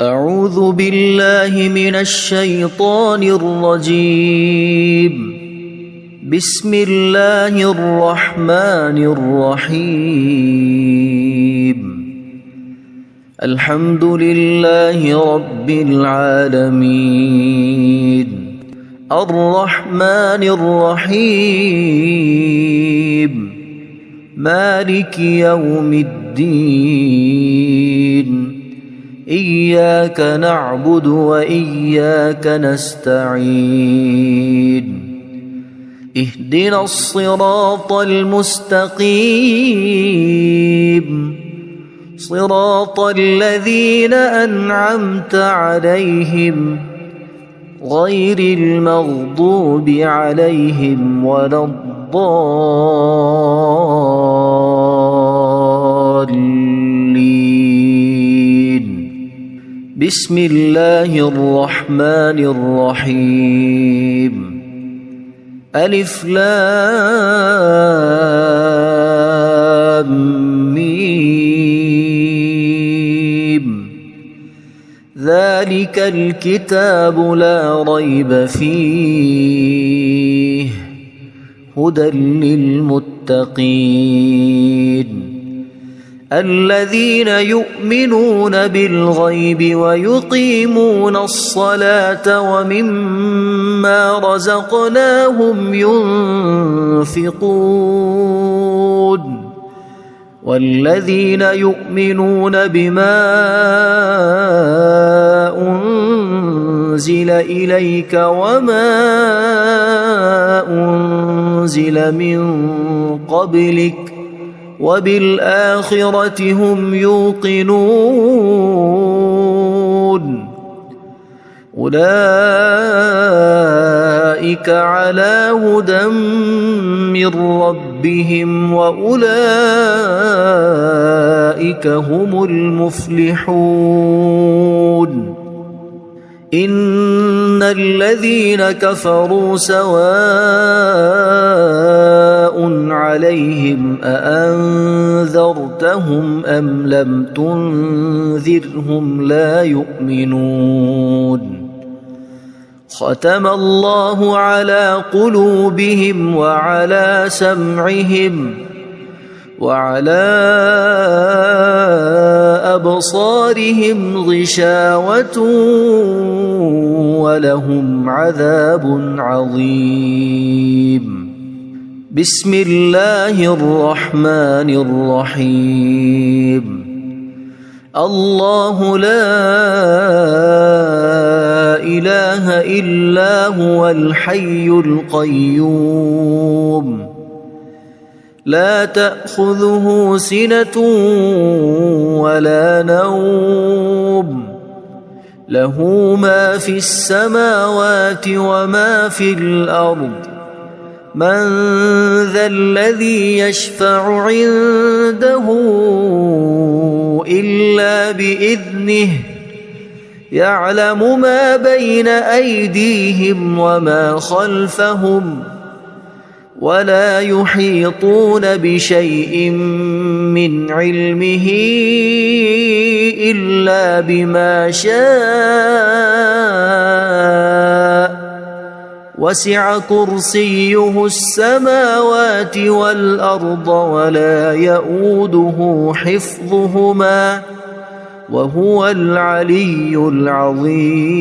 أعوذ بالله من الشيطان الرجيم. بسم الله الرحمن الرحيم. الحمد لله رب العالمين الرحمن الرحيم مالك يوم الدين إياك نعبد وإياك نستعين اهدنا الصراط المستقيم صراط الذين أنعمت عليهم غير المغضوب عليهم ولا الضالين. بسم الله الرحمن الرحيم. ألف لام ميم. ذلك الكتاب لا ريب فيه هدى للمتقين الذين يؤمنون بالغيب ويقيمون الصلاة ومما رزقناهم ينفقون والذين يؤمنون بما أنزل إليك وما أنزل من قبلك وبالآخرة هم يوقنون أولئك على هدى من ربهم وأولئك هم المفلحون. إن الذين كفروا سواء عليهم أأنذرتهم أم لم تنذرهم لا يؤمنون. ختم الله على قلوبهم وعلى سمعهم وعلى أبصارهم غشاوة ولهم عذاب عظيم. بسم الله الرحمن الرحيم. الله لا إله إلا هو الحي القيوم لا تأخذه سنة ولا نوم له ما في السماوات وما في الأرض. من ذا الذي يشفع عنده إلا بإذنه يعلم ما بين أيديهم وما خلفهم ولا يحيطون بشيء من علمه إلا بما شاء وسع كرسيه السماوات والأرض ولا يؤوده حفظهما وهو العلي العظيم.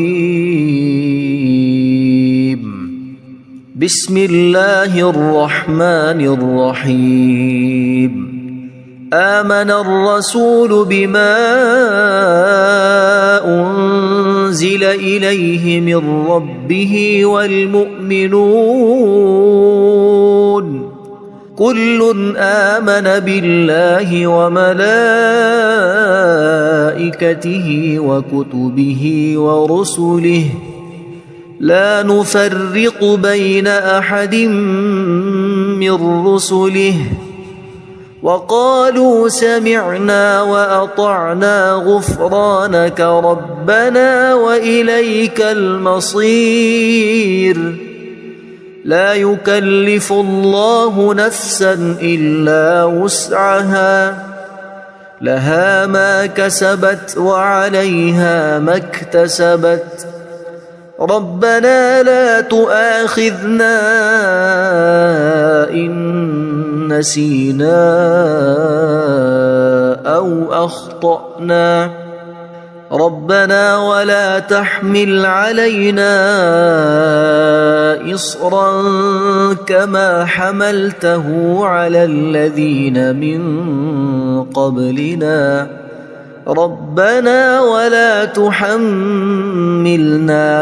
بسم الله الرحمن الرحيم. آمن الرسول بما أنزل إليه من ربه والمؤمنون كل آمن بالله وملائكته وكتبه ورسله لا نفرق بين أحد من رسله وقالوا سمعنا وأطعنا غفرانك ربنا وإليك المصير. لا يكلف الله نفسا إلا وسعها لها ما كسبت وعليها ما اكتسبت ربنا لا تؤاخذنا إن نسينا أو أخطأنا ربنا ولا تحمل علينا إصرا كما حملته على الذين من قبلنا ربنا ولا تحملنا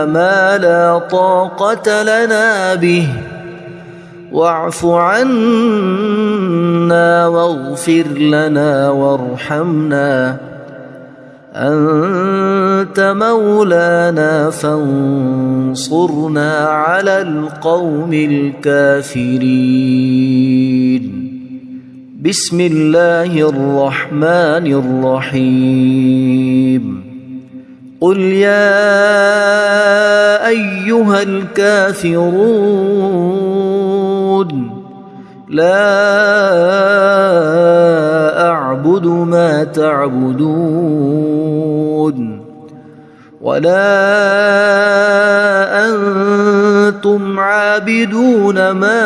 ما لا طاقة لنا به واعف عنا واغفر لنا وارحمنا أنت مولانا فانصرنا على القوم الكافرين بسم الله الرحمن الرحيم قل يا أيها الكافرون لا أعبد ما تعبدون ولا أنتم عابدون ما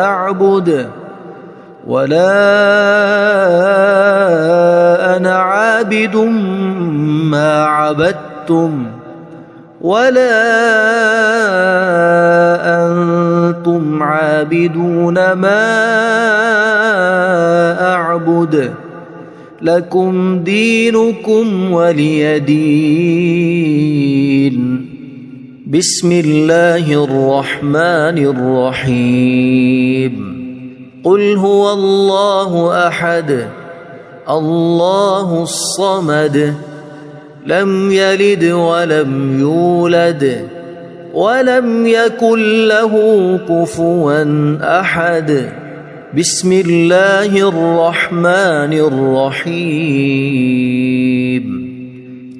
أعبد ولا أنا عابد ما عبدتم ولا أنتم عابدون ما أعبد لكم دينكم ولي دين بسم الله الرحمن الرحيم قل هو الله أحد الله الصمد لم يلد ولم يولد ولم يكن له كفوا أحد بسم الله الرحمن الرحيم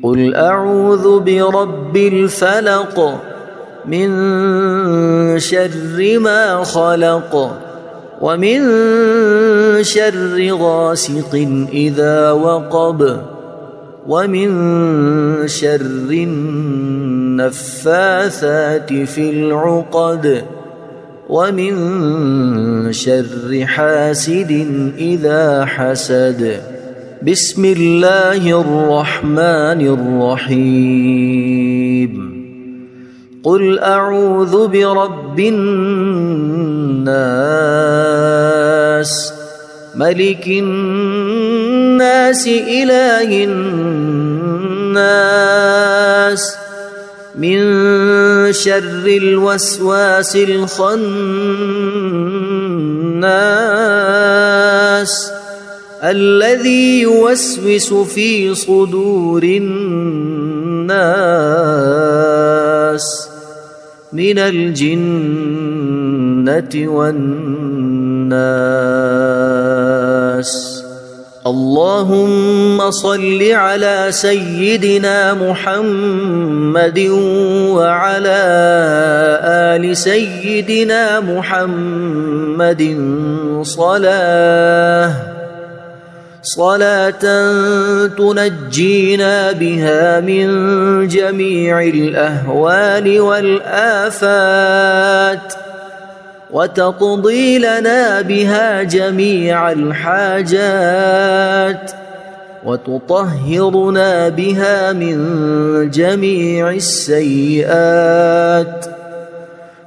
قل أعوذ برب الفلق من شر ما خلق ومن شر غاسق إذا وقب ومن شر النفاثات في العقد ومن شر حاسد إذا حسد بسم الله الرحمن الرحيم قل أعوذ برب الناس ملك الناس إله الناس من شر الوسواس الخناس الذي يوسوس في صدور الناس من الجنة والناس اللهم صل على سيدنا محمد وعلى آل سيدنا محمد صلاة تنجينا بها من جميع الأهوال والآفات وتقضي لنا بها جميع الحاجات وتطهرنا بها من جميع السيئات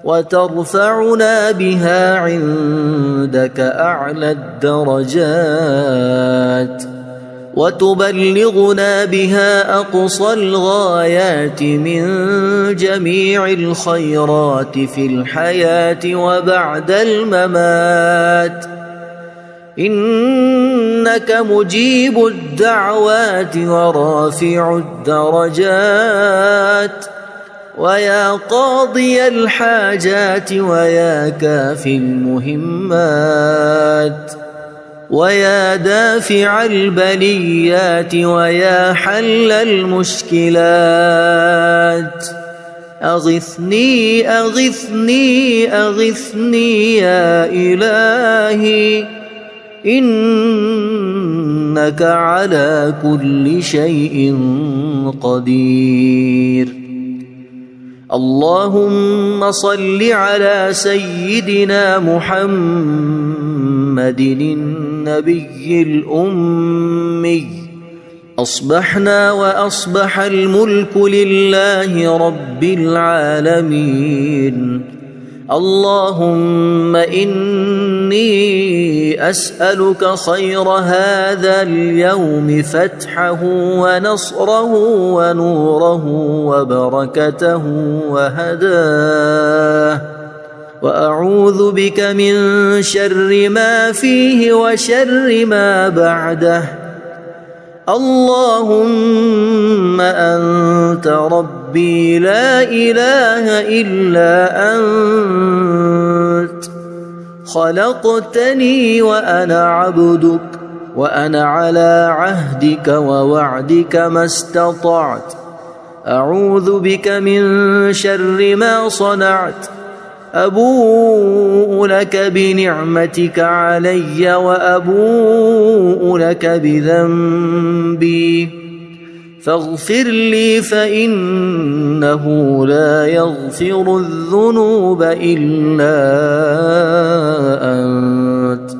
وترفعنا بها عندك أعلى الدرجات وتبلغنا بها أقصى الغايات من جميع الخيرات في الحياة وبعد الممات إنك مجيب الدعوات ورافع الدرجات ويا قاضي الحاجات ويا كافي المهمات ويا دافع البليات ويا حل المشكلات أغثني أغثني أغثني يا إلهي إنك على كل شيء قدير. اللهم صل على سيدنا محمد النبي الأمي. أصبحنا وأصبح الملك لله رب العالمين. اللهم إني أسألك خير هذا اليوم، فتحه ونصره ونوره وبركته وهداه، وأعوذ بك من شر ما فيه وشر ما بعده. اللهم أنت ربي لا إله إلا أنت، خلقتني وأنا عبدك، وأنا على عهدك ووعدك ما استطعت. أعوذ بك من شر ما صنعت. أبوء لك بنعمتك علي وأبوء لك بذنبي، فاغفر لي فإنه لا يغفر الذنوب إلا أنت.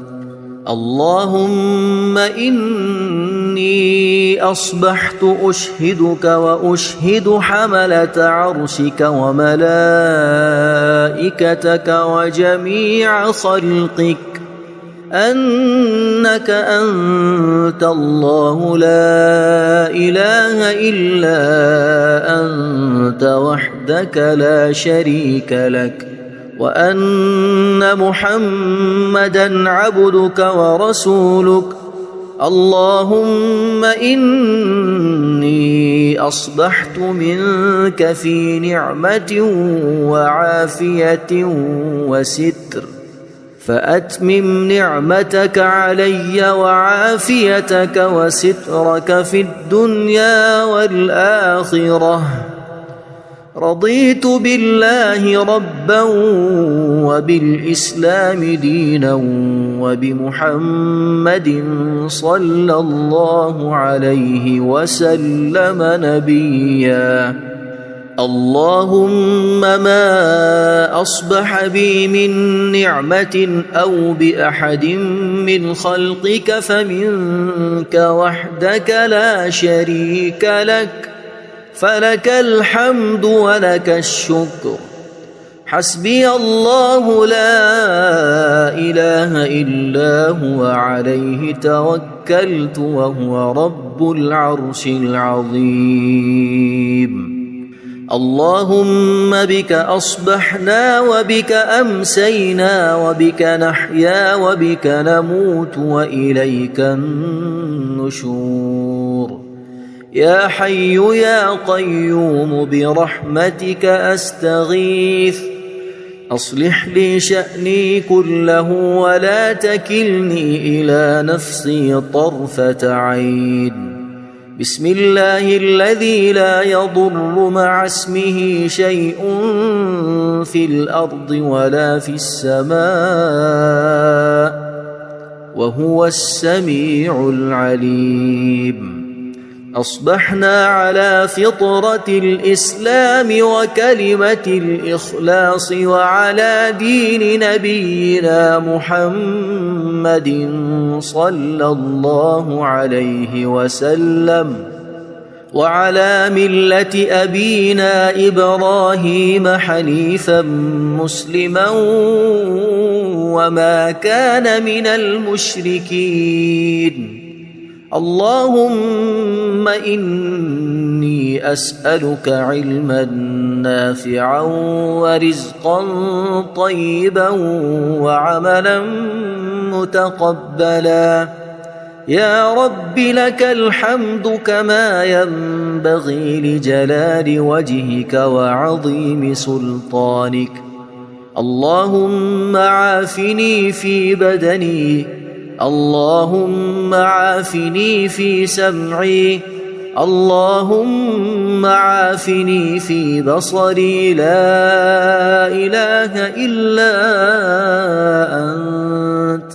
اللهم إني أصبحت أشهدك وأشهد حملة عرشك وملائكتك وجميع خلقك أنك أنت الله لا إله إلا أنت وحدك لا شريك لك، وأن محمدًا عبدك ورسولك. اللهم إني أصبحت منك في نعمة وعافية وستر، فأتمم نعمتك علي وعافيتك وسترك في الدنيا والآخرة. رضيت بالله ربا وبالإسلام دينا وبمحمد صلى الله عليه وسلم نبيا. اللهم ما أصبح بي من نعمة أو بأحد من خلقك فمنك وحدك لا شريك لك، فلك الحمد ولك الشكر. حسبي الله لا إله إلا هو عليه توكلت وهو رب العرش العظيم. اللهم بك أصبحنا وبك أمسينا وبك نحيا وبك نموت وإليك النشور. يا حي يا قيوم برحمتك أستغيث، أصلح لي شأني كله ولا تكلني إلى نفسي طرفة عين. بسم الله الذي لا يضر مع اسمه شيء في الأرض ولا في السماء، وهو السميع العليم. أصبحنا على فطرة الإسلام وكلمة الإخلاص وعلى دين نبينا محمد صلى الله عليه وسلم، وعلى ملة أبينا إبراهيم حنيفا مسلما وما كان من المشركين. اللهم إني أسألك علما نافعا ورزقا طيبا وعملا متقبلا. يا رب لك الحمد كما ينبغي لجلال وجهك وعظيم سلطانك. اللهم عافني في بدني، اللهم عافني في سمعي، اللهم عافني في بصري. لا إله إلا أنت.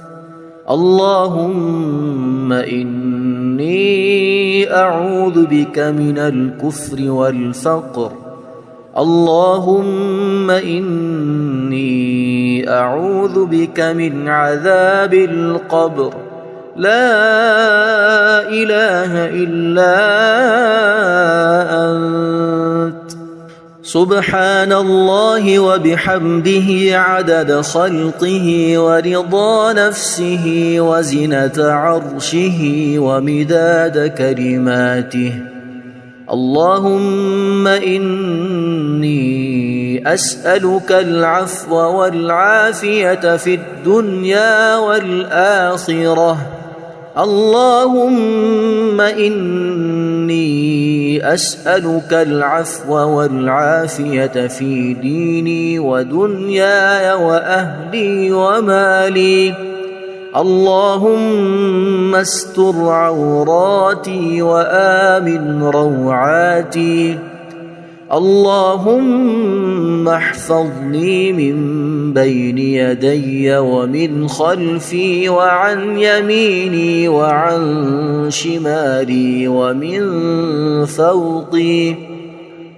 اللهم إني أعوذ بك من الكفر والفقر. اللهم إني أعوذ بك من عذاب القبر. لا إله إلا أنت. سبحان الله وبحمده عدد خلقه ورضا نفسه وزنة عرشه ومداد كلماته. اللهم إني أسألك العفو والعافية في الدنيا والآخرة. اللهم إني أسألك العفو والعافية في ديني ودنياي وأهلي ومالي. اللهم استر عوراتي وآمن روعاتي. اللهم احفظني من بين يدي ومن خلفي وعن يميني وعن شمالي ومن فوقي.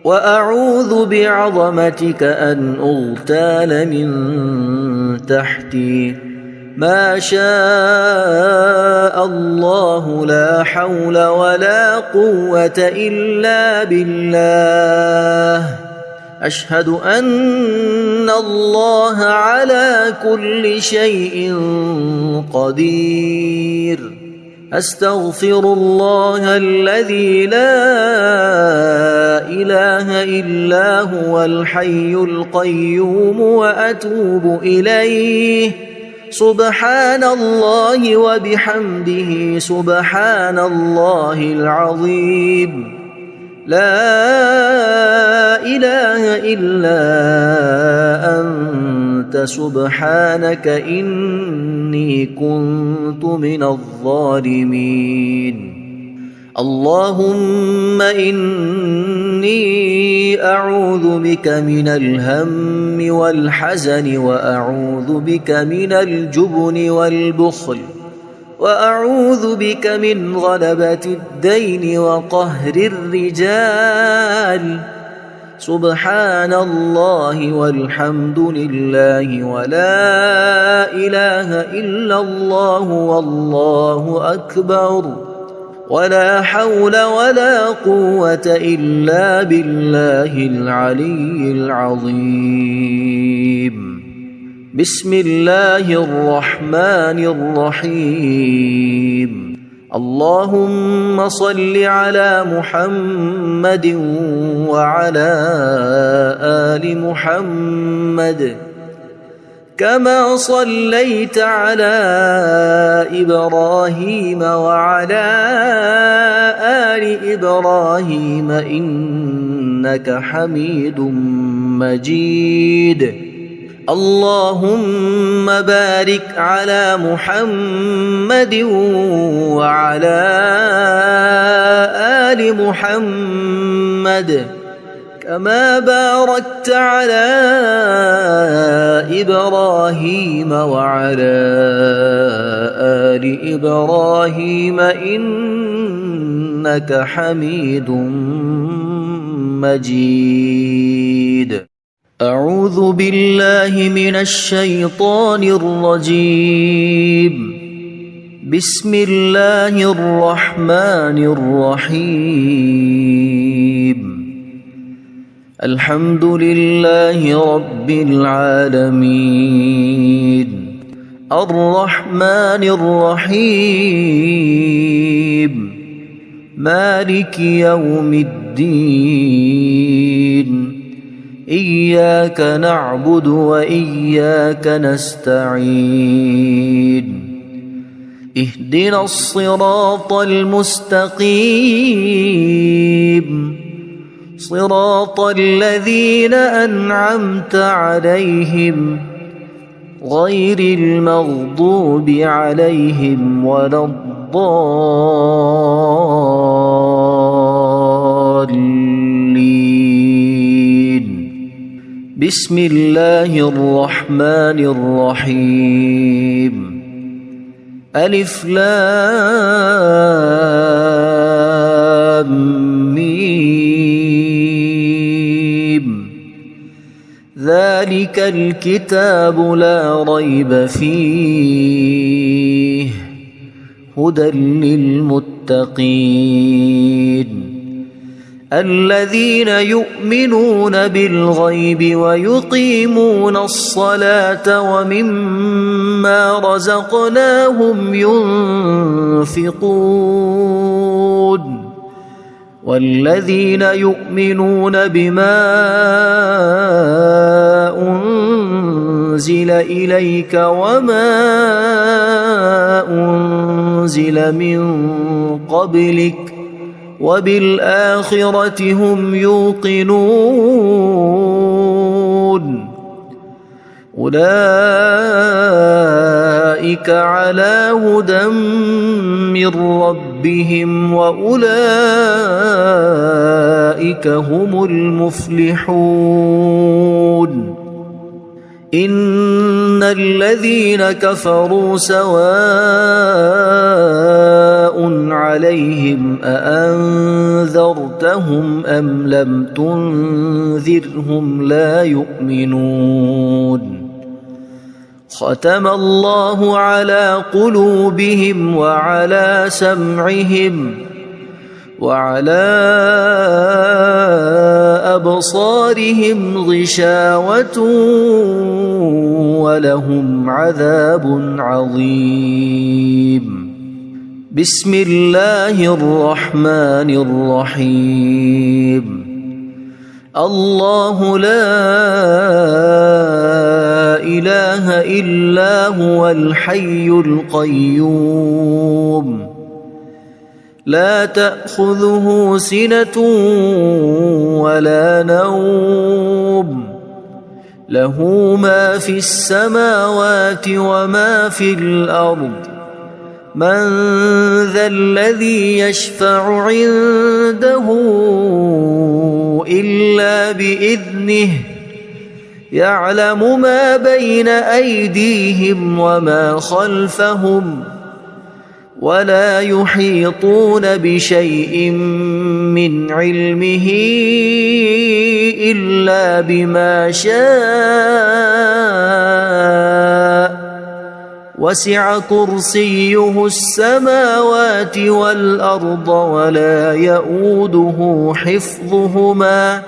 وأعوذ بعظمتك أن أغتال من تحتي. ما شاء الله لا حول ولا قوة إلا بالله. أشهد أن الله على كل شيء قدير. أستغفر الله الذي لا إله إلا هو الحي القيوم وأتوب إليه. سبحان الله وبحمده سبحان الله العظيم. لا إله إلا أنت سبحانك إني كنت من الظالمين. اللهم إني أعوذ بك من الهم والحزن وأعوذ بك من الجبن والبخل وأعوذ بك من غلبة الدين وقهر الرجال. سبحان الله والحمد لله ولا إله إلا الله والله أكبر ولا حول ولا قوة إلا بالله العلي العظيم. بسم الله الرحمن الرحيم. اللهم صل على محمد وعلى آل محمد كما صليت على إبراهيم وعلى آل إبراهيم إنك حميد مجيد. اللهم بارك على محمد وعلى آل محمد كما باركت على إبراهيم وعلى آل إبراهيم إنك حميد مجيد. أعوذ بالله من الشيطان الرجيم. بسم الله الرحمن الرحيم. الحمد لله رب العالمين. الرحمن الرحيم. مالك يوم الدين. إياك نعبد وإياك نستعين. اهدنا الصراط المستقيم. صراط الذين أنعمت عليهم غير المغضوب عليهم ولا الضالين. بسم الله الرحمن الرحيم. ألف لام ميم ذلك الكتاب لا ريب فيه هدى للمتقين الذين يؤمنون بالغيب ويقيمون الصلاة ومما رزقناهم ينفقون والذين يؤمنون بما أنزل إليك وما أنزل من قبلك وبالآخرة هم يوقنون أولئك على هدى من ربهم وأولئك هم المفلحون إن الذين كفروا سواء عليهم أأنذرتهم أم لم تنذرهم لا يؤمنون ختم الله على قلوبهم وعلى سمعهم وعلى أبصارهم غشاوة ولهم عذاب عظيم بسم الله الرحمن الرحيم الله لا إله إلا هو الحي القيوم لا تأخذه سنة ولا نوم له ما في السماوات وما في الأرض من ذا الذي يشفع عنده إلا بإذنه يعلم ما بين أيديهم وما خلفهم ولا يحيطون بشيء من علمه إلا بما شاء وسع كرسيه السماوات والأرض ولا يؤوده حفظهما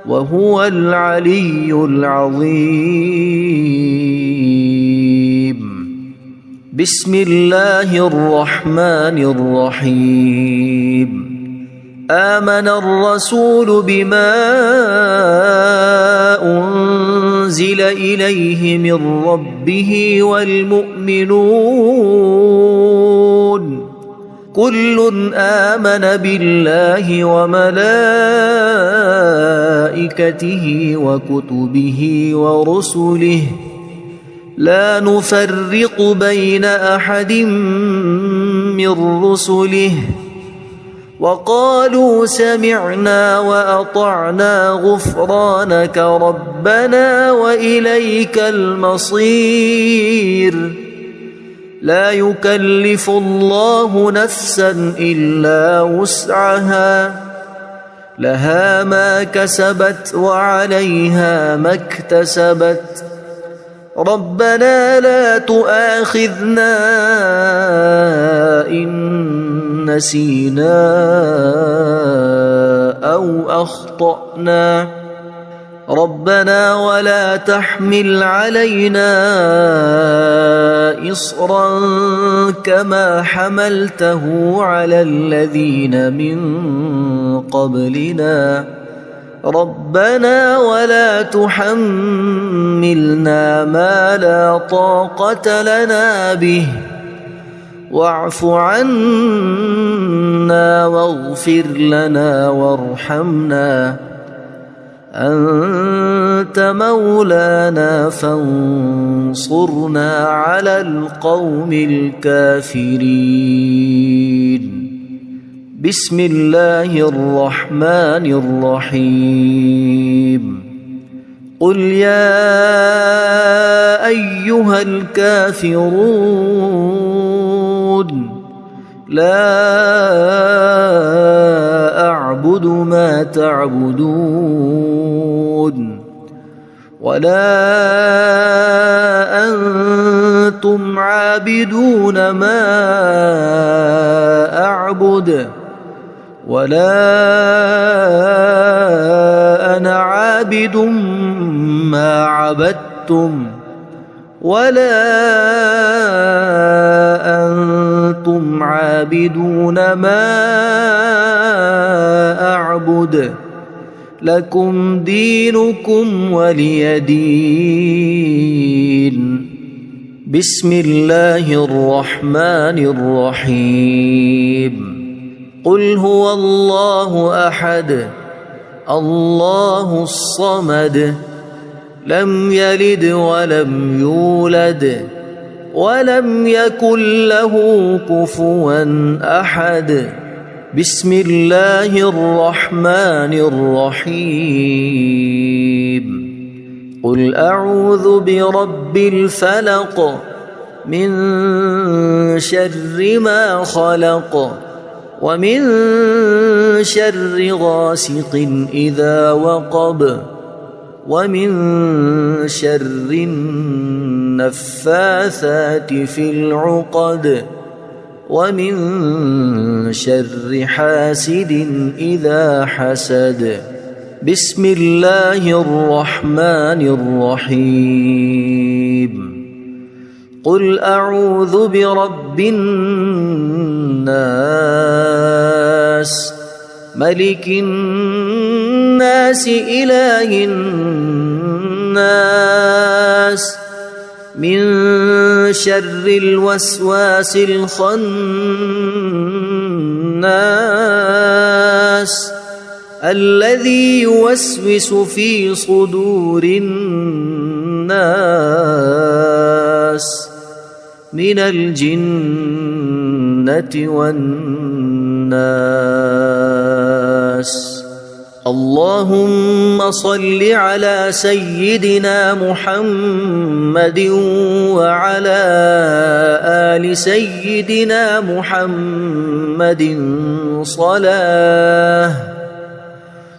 وهو العلي العظيم بسم الله الرحمن الرحيم آمن الرسول بما أنزل إليه من ربه والمؤمنون كل آمن بالله وملائكته وكتبه ورسله لا نفرق بين أحد من رسله وقالوا سمعنا وأطعنا غفرانك ربنا وإليك المصير لا يكلف الله نفسا إلا وسعها لها ما كسبت وعليها ما اكتسبت ربنا لا تؤاخذنا إن نسينا أو أخطأنا ربنا ولا تحمل علينا إصرا كما حملته على الذين من قبلنا ربنا ولا تحملنا ما لا طاقة لنا به واعف عنا واغفر لنا وارحمنا أنت مولانا فانصرنا على القوم الكافرين بسم الله الرحمن الرحيم قل يا أيها الكافرون لا أعبد ما تعبدون ولا أنتم عابدون ما أعبد ولا أنا عابد ما عبدتم ولا أنتم عابدون ما أعبد لكم دينكم ولي دين. بسم الله الرحمن الرحيم. قل هو الله أحد الله الصمد لم يلد ولم يولد ولم يكن له كفوا أحد. بسم الله الرحمن الرحيم. قل أعوذ برب الفلق من شر ما خلق ومن شر غاسق إذا وقب ومن شر النفاثات في العقد ومن شر حاسد إذا حسد. بسم الله الرحمن الرحيم. قل أعوذ برب الناس ملك الناس إله الناس من شر الوسواس الخناس الذي يوسوس في صدور الناس من الجنة والناس. اللهم صل على سيدنا محمد وعلى آل سيدنا محمد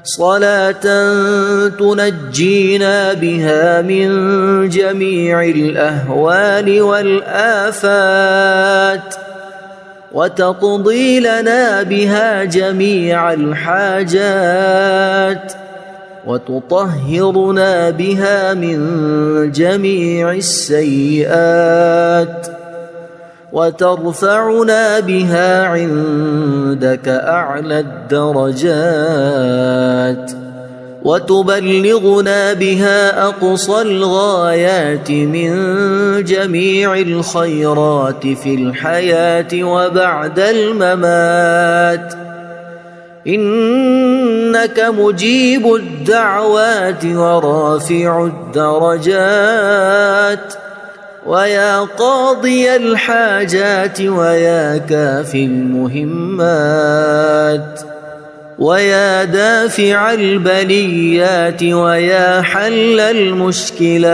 صلاة تنجينا بها من جميع الأهوال والآفات وتقضي لنا بها جميع الحاجات وتطهرنا بها من جميع السيئات وترفعنا بها عندك أعلى الدرجات وتبلغنا بها أقصى الغايات من جميع الخيرات في الحياة وبعد الممات. إنك مجيب الدعوات ورافع الدرجات ويا قاضي الحاجات ويا كافي المهمات ويا دافع البليات ويا حل المشكلات.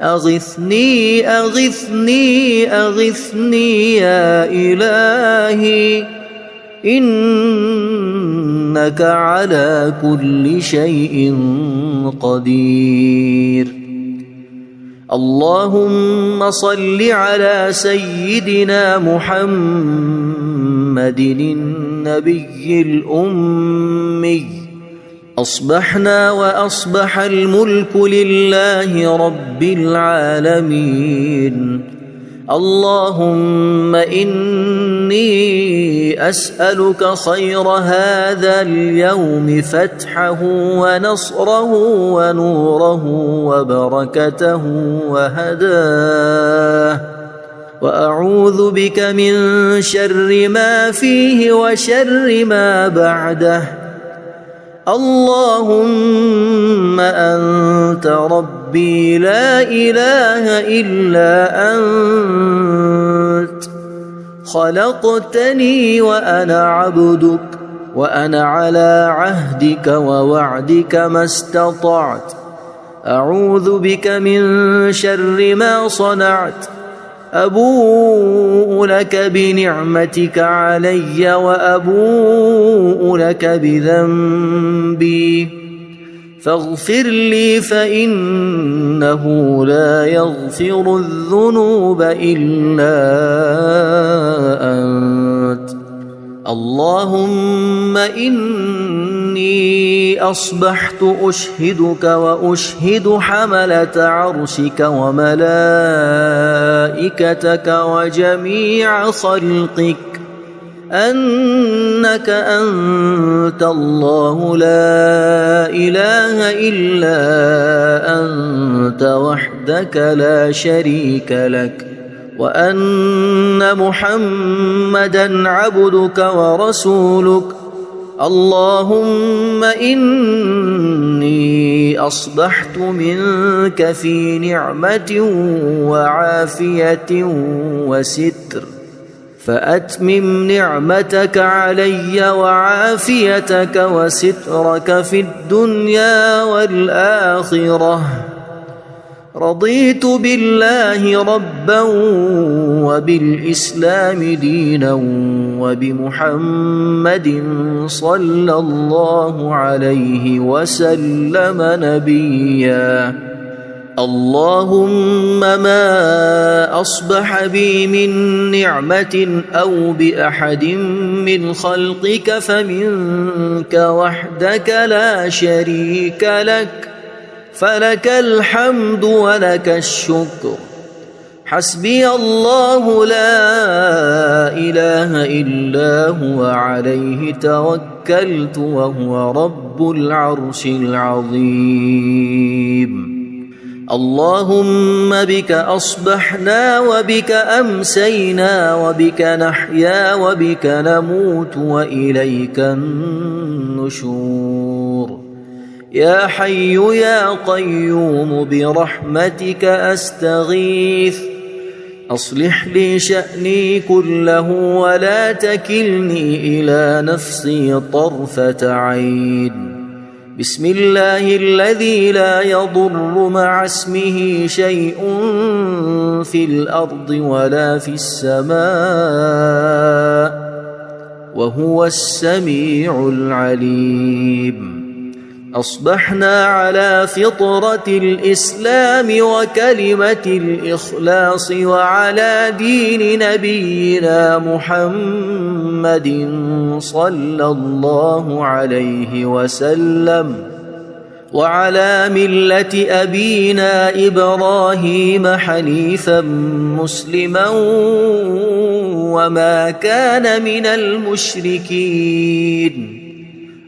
أغثني أغثني أغثني يا إلهي إنك على كل شيء قدير. اللهم صل على سيدنا محمد النبي الأمي. أصبحنا وأصبح الملك لله رب العالمين. اللهم إني أسألك خير هذا اليوم فتحه ونصره ونوره وبركته وهداه وأعوذ بك من شر ما فيه وشر ما بعده. اللهم أنت ربي لا إله إلا أنت خلقتني وأنا عبدك وأنا على عهدك ووعدك ما استطعت. أعوذ بك من شر ما صنعت أبوء لك بنعمتك علي وأبوء لك بذنبي فاغفر لي فإنه لا يغفر الذنوب إلا أنت. اللهم إني أصبحت أشهدك وأشهد حملة عرشك وملائكتك وجميع خلقك أنك أنت الله لا إله إلا أنت وحدك لا شريك لك وأن محمدًا عبدك ورسولك. اللهم إني أصبحت منك في نعمة وعافية وستر فأتمم نعمتك علي وعافيتك وسترك في الدنيا والآخرة. رضيت بالله ربا وبالإسلام دينا وبمحمد صلى الله عليه وسلم نبيا. اللهم ما أصبح بي من نعمة أو بأحد من خلقك فمنك وحدك لا شريك لك فلك الحمد ولك الشكر. حسبي الله لا إله إلا هو عليه توكلت وهو رب العرش العظيم. اللهم بك أصبحنا وبك أمسينا وبك نحيا وبك نموت وإليك النشور. يا حي يا قيوم برحمتك أستغيث أصلح لي شأني كله ولا تكلني إلى نفسي طرفة عين. بسم الله الذي لا يضر مع اسمه شيء في الأرض ولا في السماء وهو السميع العليم. أصبحنا على فطرة الإسلام وكلمة الإخلاص وعلى دين نبينا محمد صلى الله عليه وسلم وعلى ملة أبينا إبراهيم حنيفا مسلما وما كان من المشركين.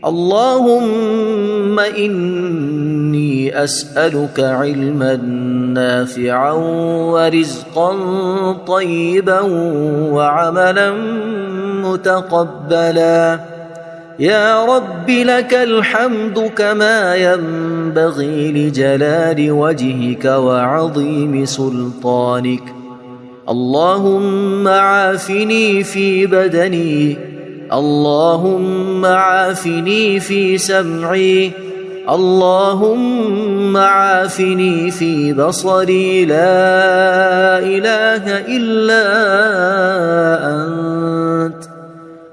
اللهم إني أسألك علما نافعا ورزقا طيبا وعملا متقبلا. يا رب لك الحمد كما ينبغي لجلال وجهك وعظيم سلطانك. اللهم عافني في بدني اللهم عافني في سمعي اللهم عافني في بصري لا إله إلا أنت.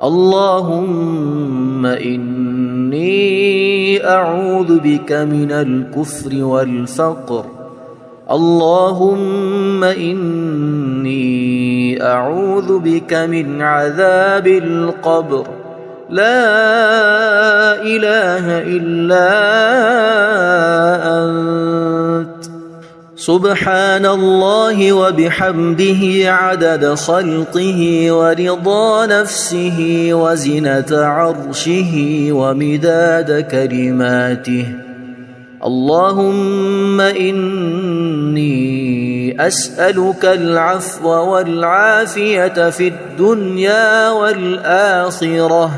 اللهم إني أعوذ بك من الكفر والفقر. اللهم إني أعوذ بك من عذاب القبر. لا إله إلا أنت. سبحان الله وبحمده عدد خلقه ورضا نفسه وزنة عرشه ومداد كلماته. اللهم إني أسألك العفو والعافية في الدنيا والآخرة.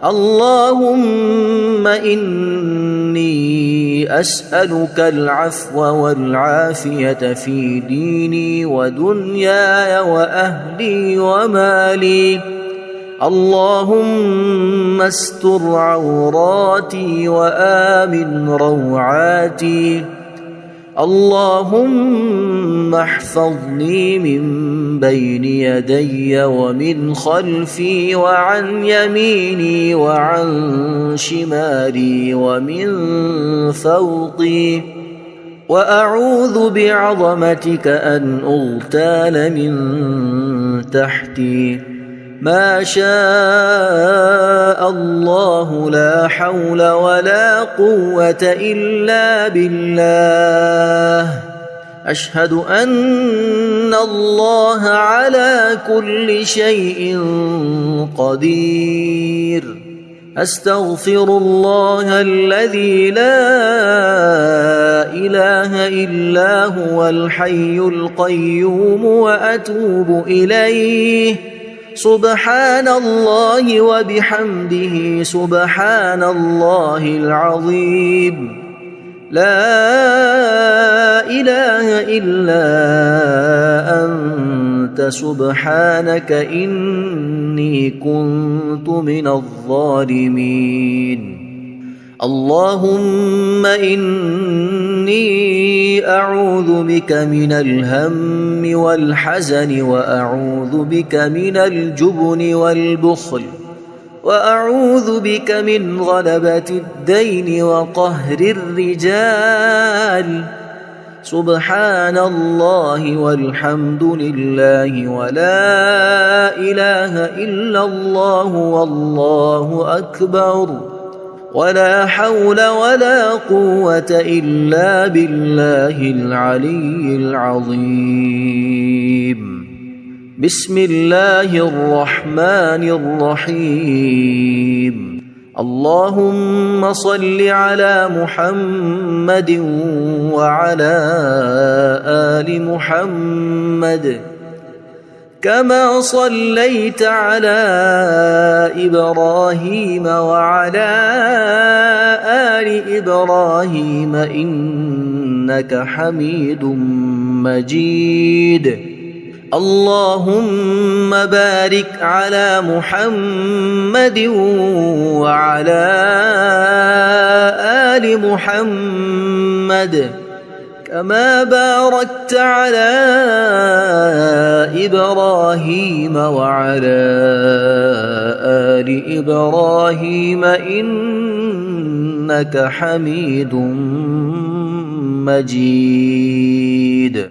اللهم إني أسألك العفو والعافية في ديني ودنياي وأهلي ومالي. اللهم استر عوراتي وآمن روعاتي. اللهم احفظني من بين يدي ومن خلفي وعن يميني وعن شمالي ومن فوقي، وأعوذ بعظمتك أن أغتال من تحتي. ما شاء الله لا حول ولا قوة إلا بالله. أشهد أن الله على كل شيء قدير. أستغفر الله الذي لا إله إلا هو الحي القيوم وأتوب إليه. سبحان الله وبحمده سبحان الله العظيم. لا إله إلا أنت سبحانك إني كنت من الظالمين. اللهم إني أعوذ بك من الهم والحزن، وأعوذ بك من الجبن والبخل، وأعوذ بك من غلبة الدين وقهر الرجال. سبحان الله والحمد لله ولا إله إلا الله والله أكبر، ولا حول ولا قوة إلا بالله العلي العظيم. بسم الله الرحمن الرحيم. اللهم صل على محمد وعلى آل محمد كما صليت على إبراهيم وعلى آل إبراهيم إنك حميد مجيد. اللهم بارك على محمد وعلى آل محمد كما باركت على إبراهيم وعلى آل إبراهيم إنك حميد مجيد.